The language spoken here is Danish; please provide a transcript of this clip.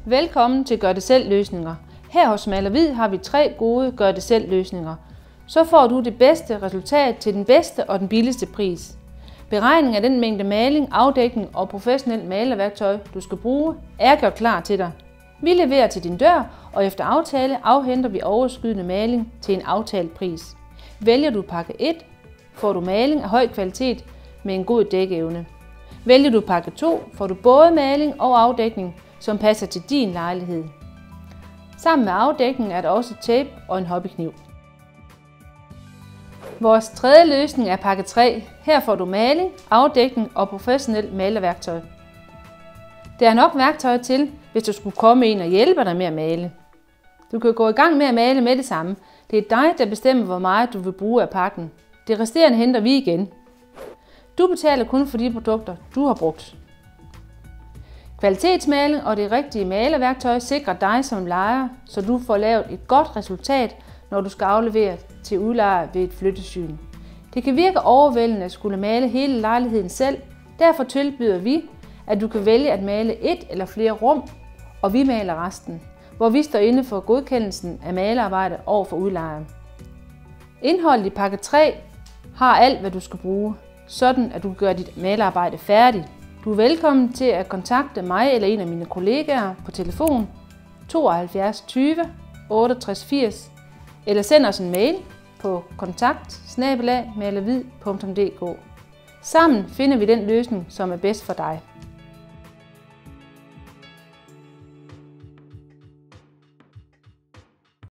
Velkommen til Gør det selv løsninger. Her hos Malerhvid har vi 3 gode gør det selv løsninger. Så får du det bedste resultat til den bedste og den billigste pris. Beregning af den mængde maling, afdækning og professionelt malerværktøj, du skal bruge, er gjort klar til dig. Vi leverer til din dør, og efter aftale afhenter vi overskydende maling til en aftalt pris. Vælger du pakke 1, får du maling af høj kvalitet med en god dækkeevne. Vælger du pakke 2, får du både maling og afdækning, som passer til din lejlighed. Sammen med afdækning er der også tape og en hobbykniv. Vores tredje løsning er pakke 3. Her får du maling, afdækning og professionelt malerværktøj. Der er nok værktøj til, hvis du skulle komme en og hjælpe dig med at male. Du kan gå i gang med at male med det samme. Det er dig, der bestemmer, hvor meget du vil bruge af pakken. Det resterende henter vi igen. Du betaler kun for de produkter, du har brugt. Kvalitetsmaling og det rigtige malerværktøj sikrer dig som lejer, så du får lavet et godt resultat, når du skal aflevere til udlejer ved et flyttesyn. Det kan virke overvældende at skulle male hele lejligheden selv. Derfor tilbyder vi, at du kan vælge at male 1 eller flere rum, og vi maler resten, hvor vi står inde for godkendelsen af malerarbejde over for udlejeren. Indholdet i pakke 3 har alt, hvad du skal bruge, sådan at du kan gøre dit malerarbejde færdigt. Du er velkommen til at kontakte mig eller en af mine kollegaer på telefon 72 20 68 80 eller send os en mail på kontakt@malerhvid.dk. Sammen finder vi den løsning, som er bedst for dig.